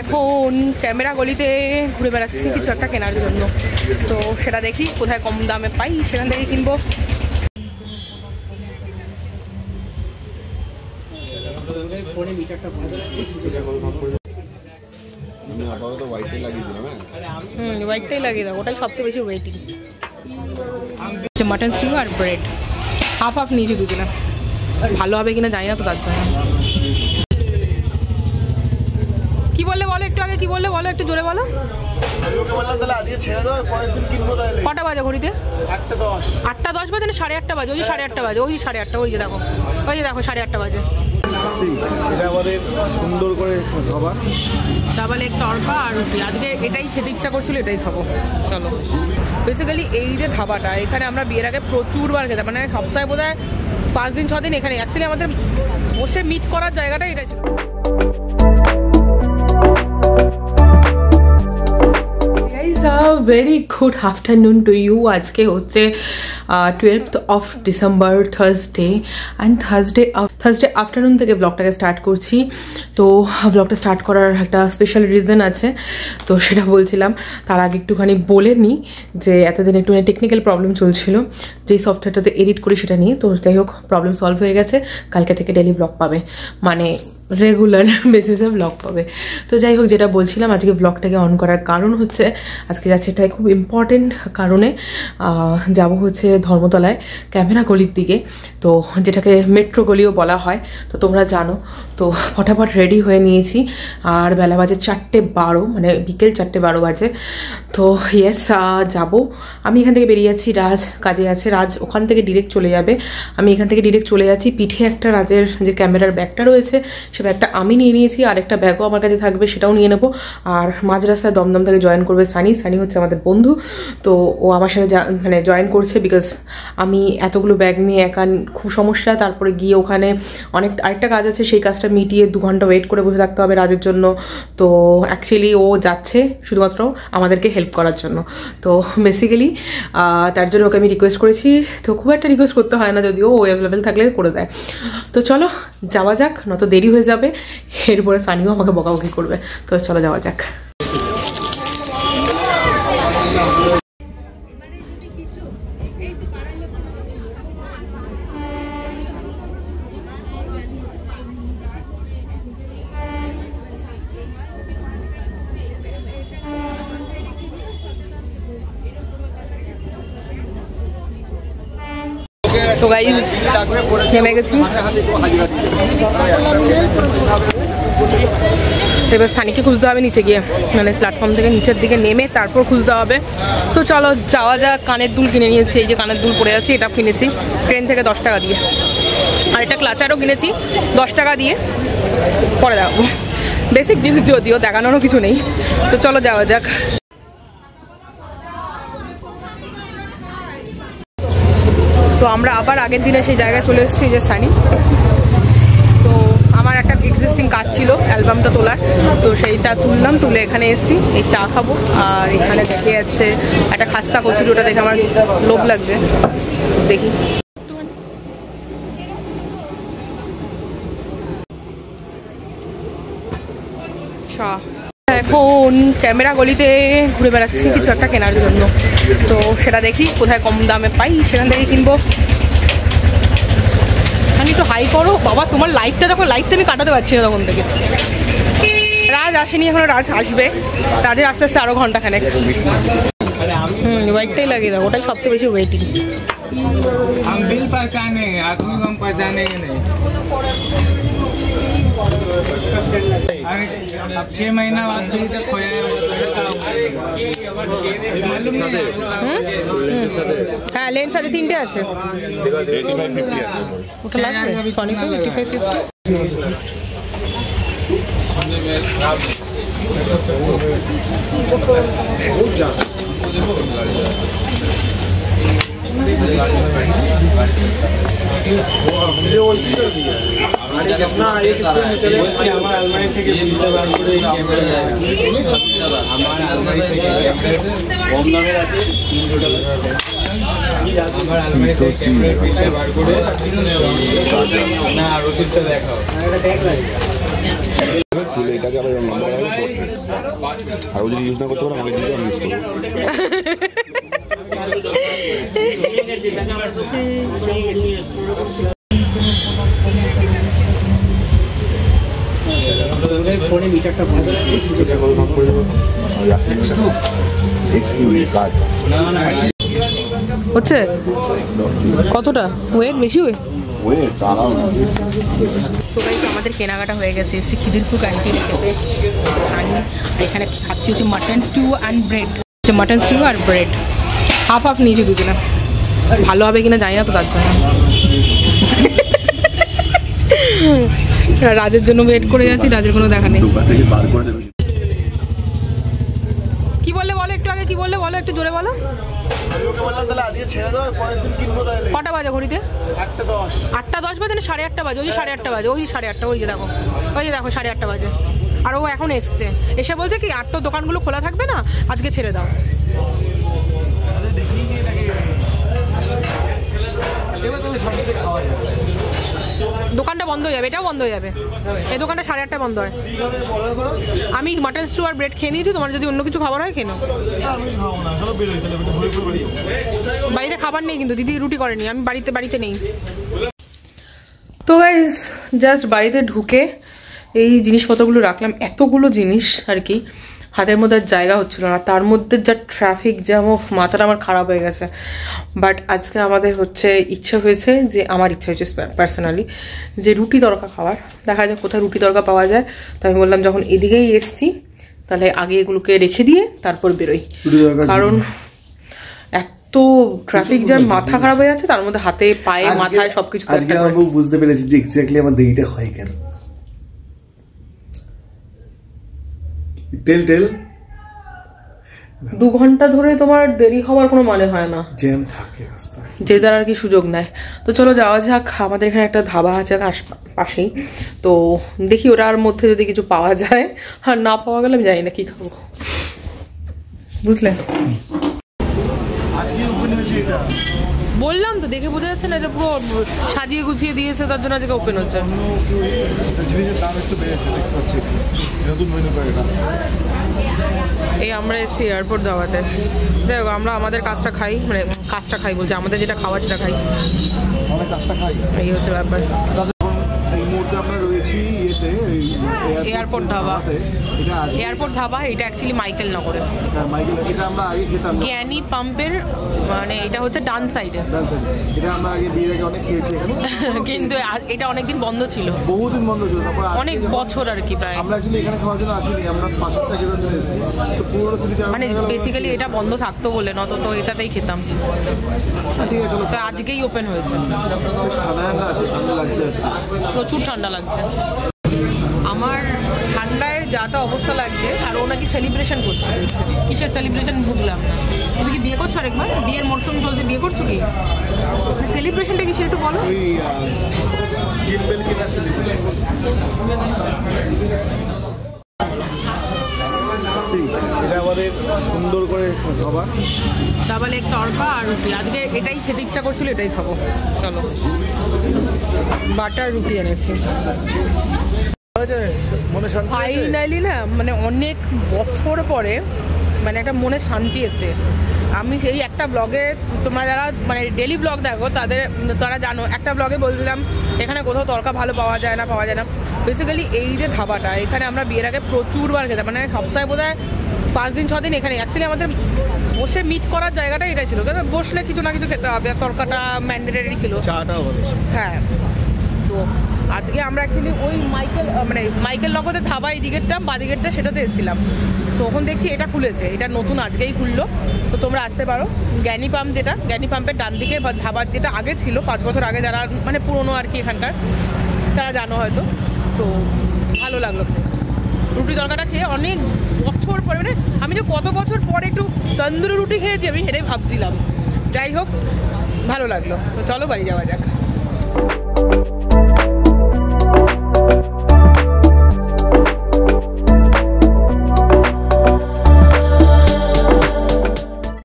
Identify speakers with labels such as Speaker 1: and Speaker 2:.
Speaker 1: এখন ক্যামেরা গলিতে ঘুরে বেড়াচ্ছি কিছু একটা কেনার জন্য। তো সেটা দেখি কোথায় কম দামে পাই, সেখান থেকে কিনবো। হোয়াইটটাই লাগিয়ে দাও, ওটাই সবচেয়ে বেশি ওয়েটিং। মাটন স্টিউ আর ব্রেড হাফ হাফ নিয়েছি দুজনে, ভালো হবে কিনা জানি না তো, তার জন্য। কি বললে বলো একটু আগে, কি বললে বলো একটু জোরে বলো। কটা বাজে ঘড়িতে? 8:10 বাজে না 8:30 বাজে? ওই 8:30 বাজে, ওই 8:30, ওই যে দেখো, ওই যে দেখো 8:30 বাজে।
Speaker 2: সুন্দর করে
Speaker 1: ডাবল এগ তড়কা আর রুটি, আজকে এটাই খেতে ইচ্ছা করছিল, এটাই খাবো। চলো। বেসিক্যালি এই যে ধাবাটা, এখানে আমরা বিয়ের আগে প্রচুরবার খেতাম, মানে সপ্তাহে বোধহয় 5 দিন 6 দিন এখানে। অ্যাকচুয়ালি আমাদের বসে মিট করার জায়গাটা এটা ছিল। Very good afternoon to you. আজকে হচ্ছে 12th of December, Thursday, and Thursday afternoon থেকে ব্লগটাকে স্টার্ট করছি। তো ব্লগটা স্টার্ট করার একটা স্পেশাল রিজন আছে, তো সেটা বলছিলাম। তার আগে একটুখানি বলে নিই যে এতদিন একটু টেকনিক্যাল প্রবলেম চলছিল, যেই সফটওয়্যারটাতে এডিট করি সেটা নিয়ে। তো যাই হোক, প্রবলেম সলভ হয়ে গেছে, কালকে থেকে ডেলি ব্লগ পাবে, মানে রেগুলার বেসিসে ব্লগ পাবে। তো যাই হোক, যেটা বলছিলাম, আজকে ব্লগটাকে অন করার কারণ হচ্ছে আজকে যাচ্ছে এটাই খুব ইম্পর্টেন্ট কারণে যাব হচ্ছে ধর্মতলায় ক্যামেরা গলির দিকে, তো যেটাকে মেট্রো গলিও বলা হয়, তো তোমরা জানো। তো ফটাফট রেডি হয়ে নিয়েছি, আর বেলা বাজে 4:12, মানে বিকেল 4:12 বাজে। তো ইয়েস, যাব। আমি এখান থেকে বেরিয়ে যাচ্ছি, রাজ কাজে আছে, রাজ ওখান থেকে ডিরেক্ট চলে যাবে, আমি এখান থেকে ডিরেক্ট চলে যাচ্ছি। পিঠে একটা রাজের যে ক্যামেরার ব্যাগটা রয়েছে, সে ব্যাগটা আমি নিয়ে নিয়েছি, আর একটা ব্যাগও আমার কাছে থাকবে, সেটাও নিয়ে নেবো। আর মাঝ রাস্তায় দমদম থেকে জয়েন করবে সানি হচ্ছে আমাদের বন্ধু, তো ও আমার সাথে মানে জয়েন করছে, বিকজ আমি এতগুলো ব্যাগ নিয়ে একা খুব সমস্যা। তারপরে গিয়ে ওখানে আরেকটা কাজ আছে, সেই কাজটা মিটিয়ে 2 ঘন্টা ওয়েট করে বসে থাকতে হবে রাজের জন্য। তো অ্যাকচুয়ালি ও যাচ্ছে শুধুমাত্র আমাদেরকে হেল্প করার জন্য। তো বেসিক্যালি তার জন্য ওকে আমি রিকোয়েস্ট করেছি, তো খুব একটা রিকোয়েস্ট করতে হয় না, যদিও ও অ্যাভেলেবেল থাকলে করে দেয়। তো চলো যাওয়া যাক, নত দেরি হয়ে যাবে, এরপরে সানিও আমাকে বকাবকি করবে। তো চলো যাওয়া যাক। তো গাইস নেমে গেছি, এবার সানিকে খুঁজতে হবে নিচে গিয়ে, মানে প্ল্যাটফর্ম থেকে নিচের দিকে নেমে তারপর খুঁজতে হবে। তো চলো যাওয়া যাক। কানের দুল কিনে নিয়েছি, এই যে কানের দুল পরে আছে, এটা কিনেছি ট্রেন থেকে 10 টাকা দিয়ে, আর এটা ক্লাচারও কিনেছি 10 টাকা দিয়ে, পরে দেখাবো। বেসিক জিনিস যদিও, দেখানোরও কিছু নেই। তো চলো যাওয়া যাক। তো আমরা আবার আগের দিনে সেই জায়গায় চলে এসেছি, যে সানি। তো আমার একটা এক্সিস্টিং কাজ ছিল অ্যালবামটা তোলার, তো সেইটা তুললাম, তুলে এখানে এসেছি। এই চা খাবো, আর এখানে দেখে যাচ্ছে একটা খাস্তা করছি, ওটা দেখে আমার লোভ লাগবে, দেখি। এখন ক্যামেরা গলিতে ঘুরে বেড়াচ্ছি কিছু একটা কেনার জন্য। তো সেটা দেখি কোথায় কম দামে পাই, সেখান থেকে কিনবো। মানে একটু হাই করো বাবা, তোমার লাইটটা দেখো, লাইটটা আমি কাটাতে পারছি না তখন থেকে। রাজ আসেনি এখনো, রাজ আসবে, রাজের আস্তে আস্তে আরো ঘন্টাখানেক। হোয়াইটটাই লাগিয়ে দাও, ওটাই সবচেয়ে বেশি ওয়েটিং।
Speaker 3: हम बिल पहचानेंगे, आदमी को हम पहचानेंगे नहीं। अब 6 महीना बाद भी तक खोया
Speaker 1: হ্যাঁ, লেন্স আছে 3টে আছে, ওটা লাগবে সনিতে 85-50।
Speaker 2: খুলে এটাকে আবার লম্বা করা হবে। আর ও যদি ইউজ না করতে পারে আমাকে দিয়ে আমি ইউজ করবো।
Speaker 1: হচ্ছে কতটা ওয়েট বেশি ওয়েট? তো গাইস আমাদের কেনাকাটা হয়ে গেছে, এসছি খিদিরপুর ক্যান্টিনে খেতে। এখানে খাচ্ছি হচ্ছে mutton stew and bread, mutton stew আর ব্রেড হাফ হাফ নিয়েছি দুজনে। ভালো হবে কিনা জানি না তো, তার জন্য রাজের জন্য ওয়েট করে যাচ্ছি, রাজের কোনো দেখা নেই। কি বললে বলো একটু আগে, কি বললে বলো একটু জোরে বলো। কটা বাজে ঘড়িতে? 8:10 বাজে না 8:30 বাজে? ওই 8:30 বাজে, ওই 8:30, ওই যে দেখো, ওই যে দেখো 8:30 বাজে। আর ও এখন এসছে, এসে বলছে কি আর তো দোকানগুলো খোলা থাকবে না, আজকে ছেড়ে দাও। দোকানটা বন্ধ হয়ে যাবে, এটাও বন্ধ হয়ে যাবে। এই দোকানটা 8:30 বন্ধ হয়। আমি মাটন স্টু আর ব্রেড খেয়ে নিয়েছি, তোমার যদি অন্য কিছু খাবার হয় কেন। বাড়িতে খাবার নেই কিন্তু, দিদি রুটি করেনি, আমি বাড়িতে নেই। তো গাইস জাস্ট বাড়িতে ঢুকে এই জিনিসপত্রগুলো রাখলাম, এতগুলো জিনিস আর কি, হাতের মধ্যে জায়গা হচ্ছিল না, তার মধ্যে যা ট্রাফিক জ্যাম, মাথাটা আমার খারাপ হয়ে গেছে। বাট আজকে আমাদের হচ্ছে ইচ্ছে হয়েছে যে, আমার ইচ্ছা হয়েছে পার্সোনালি যে রুটি তড়কা খাওয়ার। দেখা যাক কোথায় রুটি তড়কা পাওয়া যায়। তো আমি বললাম যখন এদিকেই এসছি তাহলে আগে এগুলোকে রেখে দিয়ে তারপর বেরোই, কারণ এত ট্রাফিক জ্যাম, মাথা খারাপ হয়ে যাচ্ছে, তার মধ্যে হাতে পায়ে মাথায় সবকিছু।
Speaker 4: আজকে আমি বুঝতে পেরেছি যে এক্স্যাক্টলি আমার দেরিটা হয় কেন। টেল
Speaker 1: 2 ঘন্টা ধরে তোমার দেরি হওয়ার কোনো মানে হয় না,
Speaker 4: জ্যাম থাকে রাস্তায়,
Speaker 1: যে যার আর কি সুযোগ নেয়। তো চলো যাওয়া যাক, আমাদের এখানে একটা ধাবা আছে পাশেই, তো দেখি ওটার মধ্যে যদি কিছু পাওয়া যায়, আর না পাওয়া গেলে আমি জানি না কি খাবো, বুঝলে। বললাম তো, দেখে বোঝা যাচ্ছে না, এটা পুরো সাজিয়ে গুছিয়ে দিয়েছে, তার জন্য আজকে ওপেন হচ্ছে। এই আমরা এসছি এয়ারপোর্ট ধাবাতে, দেখো আমরা আমাদের কাজটা খাই, মানে কাজটা খাই বলছি, আমাদের যেটা খাওয়া সেটা খাই, এই হচ্ছে ব্যাপার। এয়ারপোর্ট ধাবা, এয়ারপোর্ট ধাবা, এটা অ্যাকচুয়ালি মাইকেল নগরে, জ্ঞানী পাম্পের, মানে এটা হচ্ছে ডান সাইডে। কিন্তু এটা অনেকদিন বন্ধ ছিল,
Speaker 4: বহুদিন বন্ধ ছিল,
Speaker 1: অনেক বছর আর কি, প্রায়।
Speaker 4: আমরা অ্যাকচুয়ালি এখানে খাওয়ার জন্য আসিনি, আমরা পাশেরটা খেতে চলে এসেছি। তো পুরো সিটি
Speaker 1: মানে বেসিক্যালি এটা বন্ধ থাকতো বলে, নত তো এটাতেই খেতাম।
Speaker 4: ঠিক আছে, চলো।
Speaker 1: তো আজকেই ওপেন হয়েছে,
Speaker 4: ঠান্ডা আছে, ঠান্ডা লাগছে,
Speaker 1: প্রচুর ঠান্ডা লাগছে আমার, ঠান্ডায় যা তা অবস্থা লাগছে। আর ও নাকি সেলিব্রেশন করছে, কিসের সেলিব্রেশন বুঝলাম না। তুমি কি বিয়ে করছো আরেকবার? বিয়ের মরশুম চলছে, বিয়ে করছো কি? সেলিব্রেশনটা কিসের একটু বলো।
Speaker 4: এটা আমাদের সুন্দর করে খাবার,
Speaker 1: ডাবল এগ তড়কা আর রুটি। আজকে এটাই খেতে ইচ্ছা করছিল, এটাই খাবো। চলো, বাটার রুটি এনেছি ফাইনালি না, মানে অনেক বছর পরে মানে একটা মনে শান্তি এসছে। আমি সেই একটা ব্লগে, তোমরা যারা মানে ডেলি ব্লগ দেখো তারা জানো, একটা ব্লগে বলছিলাম এখানে কোথাও তড়কা ভালো পাওয়া যায় না। বেসিক্যালি এই যে ধাবাটা, এখানে আমরা বিয়ের আগে প্রচুরবার খেতাম, মানে সপ্তাহে বোধহয় 5 দিন 6 দিন এখানে। অ্যাকচুয়ালি আমাদের বসে মিট করার জায়গাটা এটা ছিল, বসলে কিছু না কিছু খেতে হবে, আর তড়কাটা ম্যান্ডেটরি ছিল। হ্যাঁ, তো আজকে আমরা অ্যাকচুয়ালি ওই মাইকেল নগরের ধাবা, এই দিকেরটা বাদিকেরটা, সেটাতে এসেছিলাম। তো ওখানে দেখছি এটা খুলেছে, এটা নতুন আজকেই খুললো। তো তোমরা আসতে পারো, জ্ঞানী পাম্প, যেটা জ্ঞানী পাম্পের ডান দিকে ধাবার, যেটা আগে ছিল 5 বছর আগে, যারা মানে পুরনো আর কি এখানকার, তারা জানো হয়তো। তো ভালো লাগলো রুটি তরকাটা খেয়ে, অনেক বছর পরে, মানে আমি যে কত বছর পরে একটু তন্দুরি রুটি খেয়েছি, আমি সেটাই ভাবছিলাম। যাই হোক, ভালো লাগলো। তো চলো বাড়ি যাওয়া যাক।